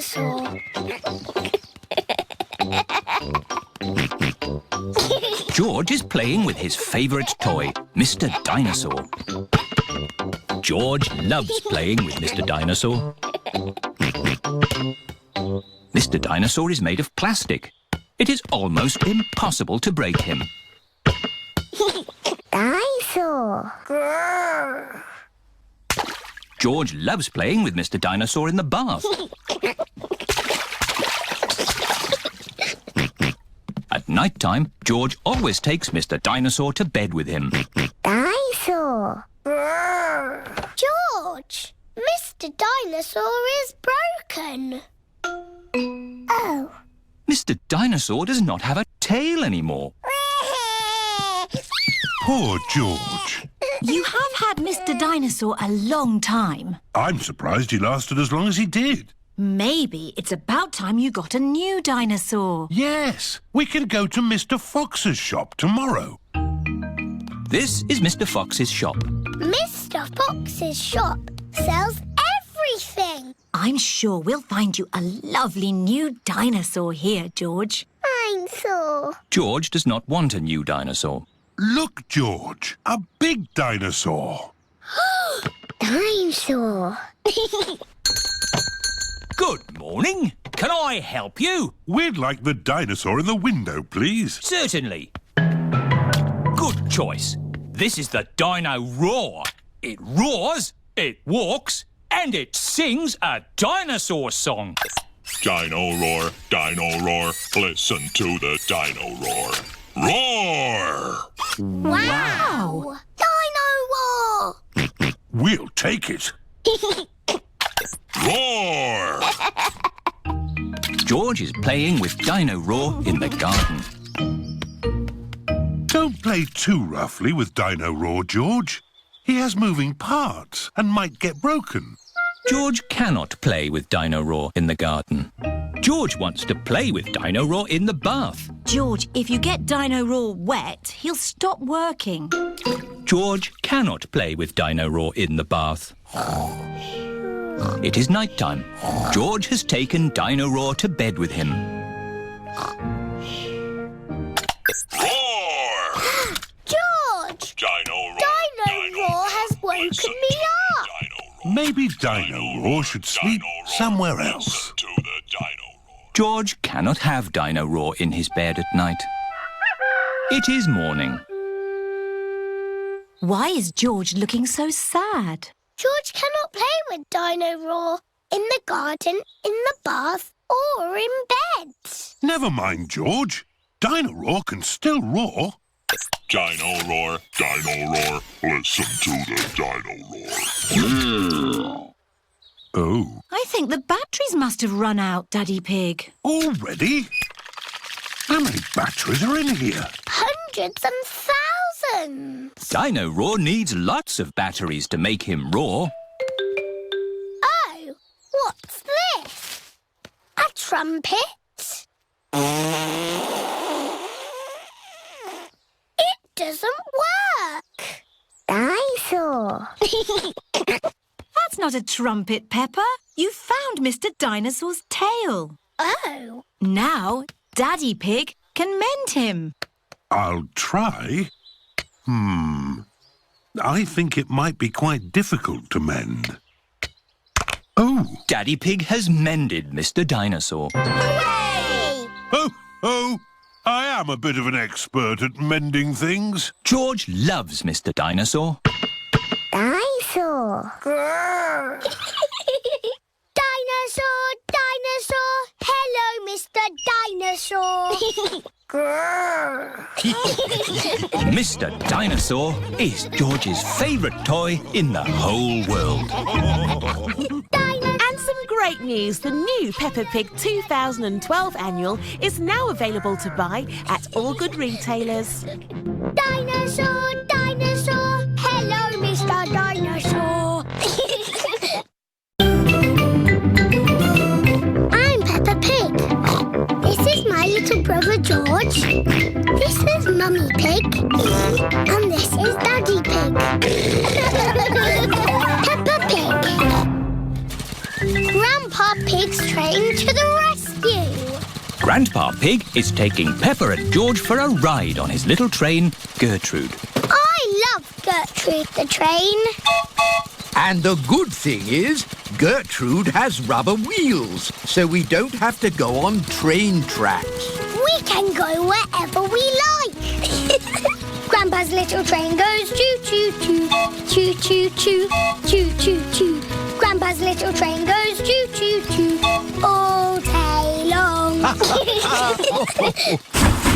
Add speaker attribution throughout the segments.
Speaker 1: Dinosaur.
Speaker 2: George is playing with his favourite toy, Mr. Dinosaur. George loves playing with Mr. Dinosaur. Mr. Dinosaur is made of plastic. It is almost impossible to break him.
Speaker 1: Dinosaur. Grrr.
Speaker 2: George loves playing with Mr. Dinosaur in the bath. At night time, George always takes Mr. Dinosaur to bed with him.
Speaker 1: Dinosaur. Grrr. George, Mr. Dinosaur is broken. Oh.
Speaker 2: Mr. Dinosaur does not have a tail anymore.
Speaker 3: Poor George.
Speaker 4: You have had Mr. Dinosaur a long time.
Speaker 3: I'm surprised he lasted as long as he did.
Speaker 4: Maybe it's about time you got a new dinosaur.
Speaker 3: Yes, we can go to Mr. Fox's shop tomorrow.
Speaker 2: This is Mr. Fox's shop.
Speaker 1: Mr. Fox's shop sells everything.
Speaker 4: I'm sure we'll find you a lovely new dinosaur here, George.
Speaker 1: Dinosaur.
Speaker 2: George does not want a new dinosaur.
Speaker 3: Look, George, a big dinosaur.
Speaker 1: Dinosaur.
Speaker 2: Good morning. Can I help you?
Speaker 3: We'd like the dinosaur in the window, please.
Speaker 2: Certainly. Good choice. This is the Dino Roar. It roars, it walks, and it sings a dinosaur song.
Speaker 5: Dino roar, listen to the dino roar. Roar!
Speaker 1: Wow! Dino Roar!
Speaker 3: We'll take it.
Speaker 5: Roar!
Speaker 2: George is playing with Dino Roar in the garden.
Speaker 3: Don't play too roughly with Dino Roar, George. He has moving parts and might get broken.
Speaker 2: George cannot play with Dino Roar in the garden. George wants to play with Dino Roar in the bath.
Speaker 4: George, if you get Dino Roar wet, he'll stop working.
Speaker 2: George cannot play with Dino Roar in the bath. It is night time. George has taken Dino Roar to bed with him.
Speaker 5: Roar!
Speaker 1: George!
Speaker 5: Dino roar!
Speaker 1: Dino Roar has woken me up.
Speaker 3: Maybe Dino Roar should sleep somewhere else.
Speaker 5: Listen to the dino roar.
Speaker 2: George cannot have Dino Roar in his bed at night. It is morning.
Speaker 4: Why is George looking so sad?
Speaker 1: George cannot play with Dino Roar in the garden, in the bath, or in bed.
Speaker 3: Never mind, George. Dino Roar can still roar.
Speaker 5: Dino roar, listen to the dino roar.
Speaker 3: Oh,
Speaker 4: I think the batteries must have run out, Daddy Pig.
Speaker 3: already? How many batteries are in here?
Speaker 1: Hundreds and thousands.
Speaker 2: Dino Roar needs lots of batteries to make him roar.
Speaker 1: Oh, what's this? A trumpet? It doesn't work. Dinosaur.
Speaker 4: That's not a trumpet, Peppa. You found Mr. Dinosaur's tail.
Speaker 1: Oh.
Speaker 4: Now, Daddy Pig can mend him.
Speaker 3: I'll try. I think it might be quite difficult to mend. Oh,
Speaker 2: Daddy Pig has mended Mr. Dinosaur.
Speaker 1: Hooray!
Speaker 3: oh, I am a bit of an expert at mending things.
Speaker 2: George loves Mr. Dinosaur.
Speaker 1: Dinosaur. Grrr. Dinosaur, dinosaur. Hello, Mr. Dinosaur. Grrr.
Speaker 2: Mr. Dinosaur is George's favourite toy in the whole world.
Speaker 6: And some great news. The new Peppa Pig 2012 annual is now available to buy at all good retailers.
Speaker 1: Dinosaur, dinosaur. Hello, Mr. Dinosaur. I'm Peppa Pig. This is my little brother George. This is Mummy Pig. And this is Daddy Pig. Peppa Pig. Grandpa Pig Pig's train to the rescue.
Speaker 2: Grandpa Pig is taking Peppa and George for a ride on his little train, Gertrude.
Speaker 1: I love Gertrude the train.
Speaker 7: And the good thing is, Gertrude has rubber wheels, so we don't have to go on train tracks.
Speaker 1: We can go wherever we like. Grandpa's little train goes choo-choo-choo, choo-choo-choo, choo-choo-choo. Grandpa's little train goes choo-choo-choo all day long.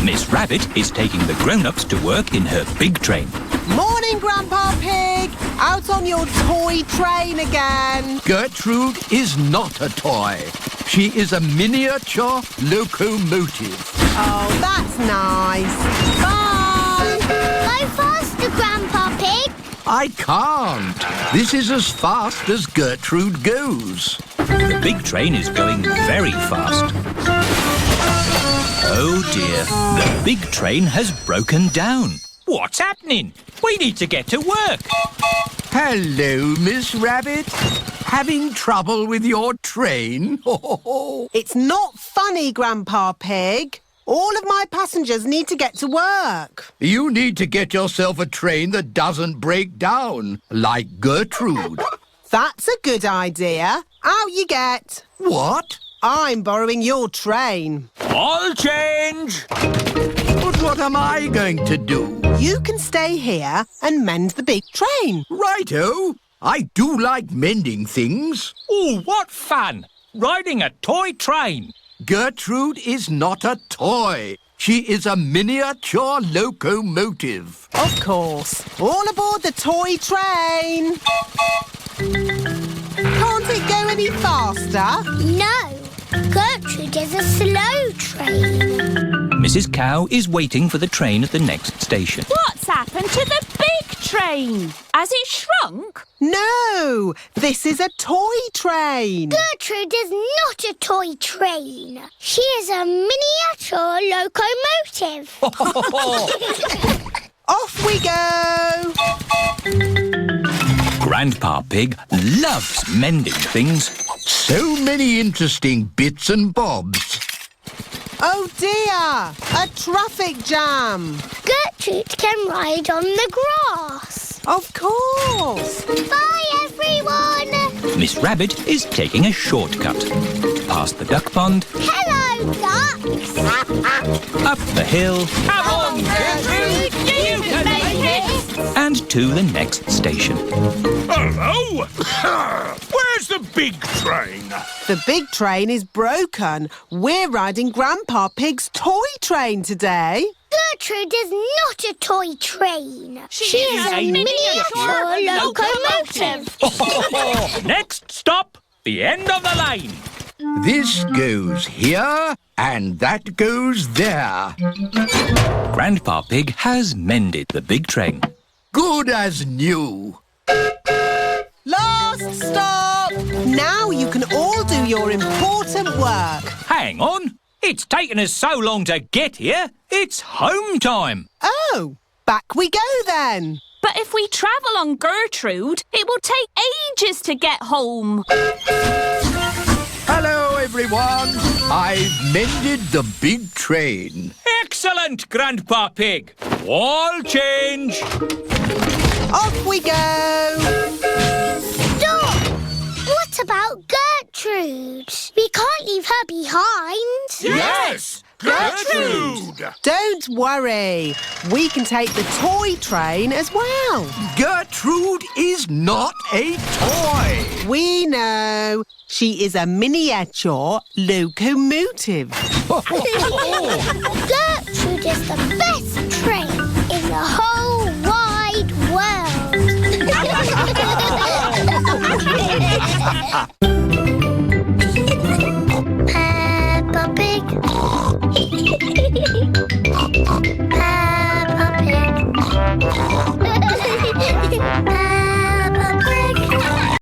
Speaker 2: Miss Rabbit is taking the grown-ups to work in her big train.
Speaker 8: Morning, Grandpa Pig. Out on your toy train again.
Speaker 7: Gertrude is not a toy. She is a miniature locomotive.
Speaker 8: Oh, that's nice. Bye.
Speaker 1: Go faster, Grandpa Pig.
Speaker 7: I can't. This is as fast as Gertrude goes.
Speaker 2: The big train is going very fast. Oh dear, the big train has broken down. What's happening? We need to get to work.
Speaker 7: Hello, Miss Rabbit. Having trouble with your train?
Speaker 8: It's not funny, Grandpa Pig. All of my passengers need to get to work.
Speaker 7: You need to get yourself a train that doesn't break down, like Gertrude.
Speaker 8: That's a good idea. Out you get.
Speaker 7: What?
Speaker 8: I'm borrowing your train.
Speaker 2: I'll change.
Speaker 7: But what am I going to do?
Speaker 8: You can stay here and mend the big train.
Speaker 7: Righto. I do like mending things.
Speaker 2: Oh, what fun! Riding a toy train.
Speaker 7: Gertrude is not a toy. She is a miniature locomotive.
Speaker 8: Of course. All aboard the toy train. Can't it go any faster?
Speaker 1: No, Gertrude is a slow train.
Speaker 2: Mrs. Cow is waiting for the train at the next station.
Speaker 9: What's happened to the big train? Has it shrunk?
Speaker 8: No, this is a toy train.
Speaker 1: Gertrude is not a toy train. She is a miniature locomotive.
Speaker 8: Off we go.
Speaker 2: Grandpa Pig loves mending things.
Speaker 7: So many interesting bits and bobs.
Speaker 8: Oh dear, a traffic jam.
Speaker 1: Gertrude can ride on the grass.
Speaker 8: Of course.
Speaker 1: Bye, everyone.
Speaker 2: Miss Rabbit is taking a shortcut. Past the duck pond,
Speaker 1: Hello, ducks.
Speaker 2: up the hill,
Speaker 9: Come on, Gertrude! You can make it!
Speaker 2: and to the next station.
Speaker 5: Hello! Where's the big train?
Speaker 8: The big train is broken. We're riding Grandpa Pig's toy train today.
Speaker 1: Gertrude is not a toy train. She is a
Speaker 9: miniature
Speaker 1: locomotive.
Speaker 2: Next stop, the end of the line.
Speaker 7: This goes here and that goes there.
Speaker 2: Grandpa Pig has mended the big train.
Speaker 7: Good as new.
Speaker 8: Last stop. Now you can all do your important work.
Speaker 2: Hang on, it's taken us so long to get here. It's home time.
Speaker 8: Oh, back we go then.
Speaker 9: But if we travel on Gertrude, it will take ages to get home.
Speaker 7: Hello, everyone. I've mended the big train.
Speaker 2: Excellent, Grandpa Pig. All change.
Speaker 8: Off we go.
Speaker 1: Stop! What about Gertrude? We can't leave her behind.
Speaker 2: Yes, Gertrude.
Speaker 8: Don't worry. We can take the toy train as well.
Speaker 7: Gertrude is not a toy.
Speaker 8: We know. She is a miniature locomotive.
Speaker 1: Gertrude is the best train in the whole wide world.